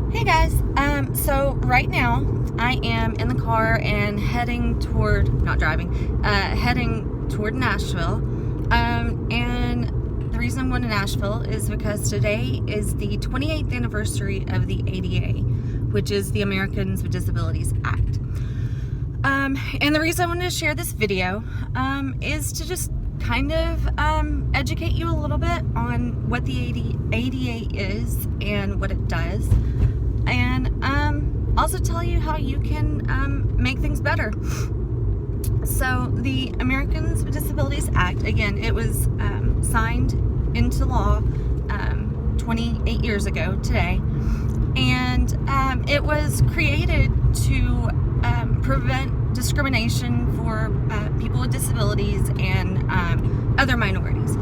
Hey guys, so right now I am in the car and heading toward Nashville. And the reason I'm going to Nashville is because today is the 28th anniversary of the ADA, which is the Americans with Disabilities Act. And the reason I wanted to share this video is to just kind of educate you a little bit on what the ADA is and what it does, and also tell you how you can make things better. So the Americans with Disabilities Act, again, it was signed into law 28 years ago today, and it was created to prevent discrimination for people with disabilities and other minorities.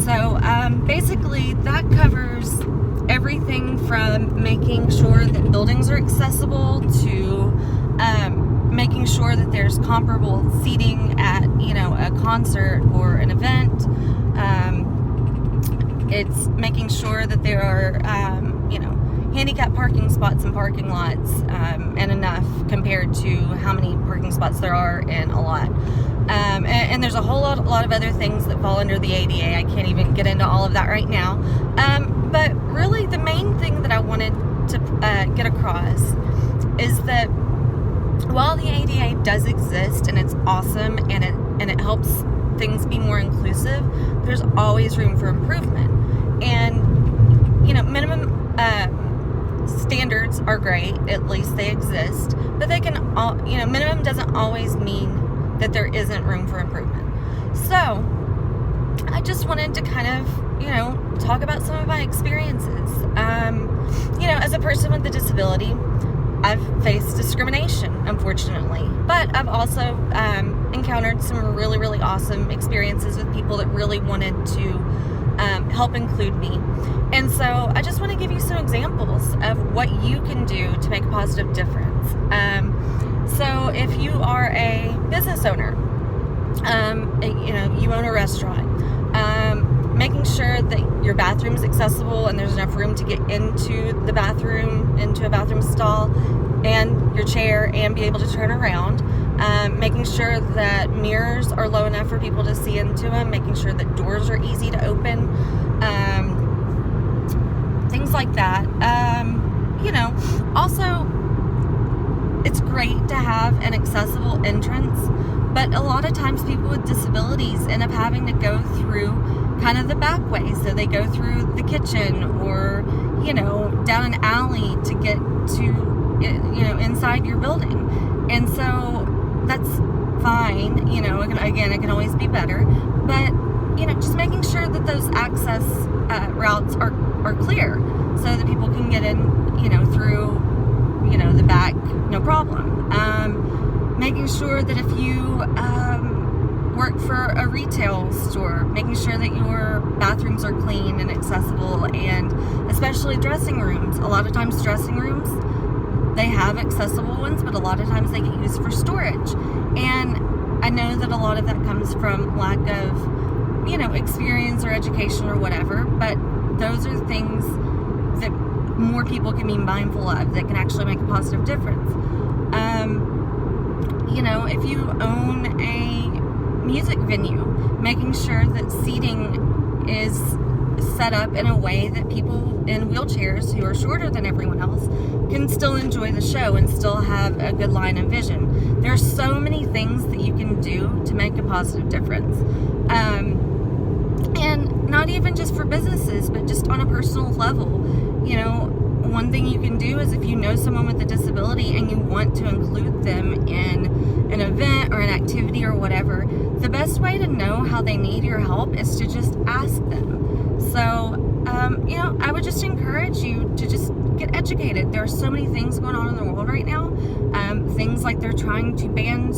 So basically that covers everything from making sure that buildings are accessible to making sure that there's comparable seating at, a concert or an event. It's making sure that there are, handicap parking spots in parking lots, and enough compared to how many parking spots there are in a lot. And there's a whole lot of other things that fall under the ADA. I can't even get into all of that right now. But really the main thing that I wanted to get across is that while the ADA does exist and it's awesome and it helps things be more inclusive, there's always room for improvement. And minimum standards are great, at least they exist, but they can minimum doesn't always mean that there isn't room for improvement. So I just wanted to kind of talk about some of my experiences. As a person with a disability, I've faced discrimination, unfortunately, but I've also encountered some really, really awesome experiences with people that really wanted to help include me. And so I just want to give you some examples of what you can do to make a positive difference. So if you are a business owner, you own a restaurant, making sure that your bathroom is accessible and there's enough room to get into a bathroom stall and your chair and be able to turn around. Making sure that mirrors are low enough for people to see into them, making sure that doors are easy to open, things like that. Also, it's great to have an accessible entrance, but a lot of times people with disabilities end up having to go through kind of the back way. So they go through the kitchen or, down an alley to get to, inside your building. And so that's fine. Again, it can always be better, but, just making sure that those access routes are clear so that people can get in, through, the back, no problem. Making sure that if you work for a retail store, making sure that your bathrooms are clean and accessible, and especially dressing rooms. A lot of times dressing rooms, they have accessible ones, but a lot of times they get used for storage. And I know that a lot of that comes from lack of, experience or education or whatever, but those are things that more people can be mindful of that can actually make a positive difference. If you own a music venue, making sure that seating is set up in a way that people in wheelchairs who are shorter than everyone else can still enjoy the show and still have a good line of vision. There are so many things that you can do to make a positive difference. And not even just for businesses, but just on a personal level. One thing you can do is if you know someone with a disability and you want to include them in an event or an activity or whatever, the best way to know how they need your help is to just ask them. So, I would just encourage you to just get educated. There are so many things going on in the world right now. Things like they're trying to ban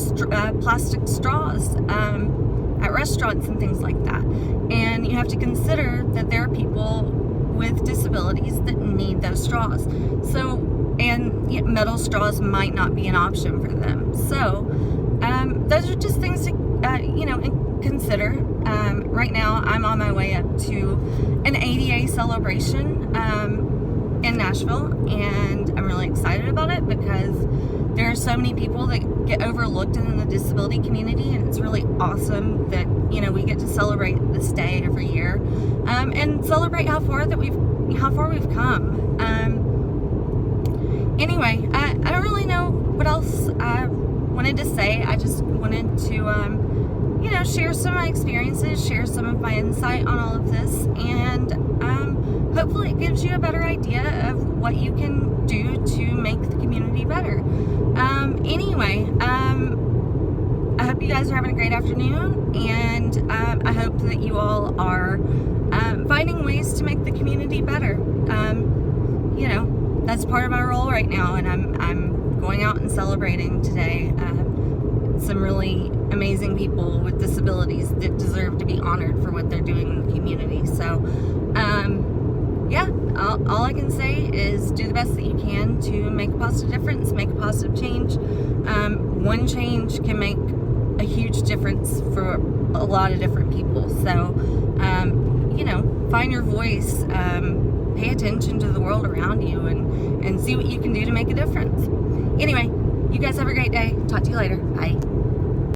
plastic straws at restaurants and things like that. And you have to consider that there are people with disabilities that need those straws. So, and metal straws might not be an option for them. So, those are just things to, consider. Right now, I'm on my way up to an ADA celebration in Nashville, and I'm really excited about it because there are so many people that get overlooked in the disability community, and it's really awesome that, you know, we get to celebrate this day every year, and celebrate how far we've come. Anyway, I don't really know what else I wanted to say. I just wanted to, you know, share some of my experiences, share some of my insight on all of this, and hopefully it gives you a better idea of what you can do to make the community better. Anyway, I hope you guys are having a great afternoon, and I hope that you all are finding ways to make the community better. You know, that's part of my role right now, and I'm going out and celebrating today some really amazing people with disabilities that deserve to be honored for what they're doing in the community. So, yeah, all I can say is do the best that you can to make a positive difference, make a positive change. One change can make a huge difference for a lot of different people. So, you know, find your voice, pay attention to the world around you, and see what you can do to make a difference. Anyway, you guys have a great day. Talk to you later. Bye.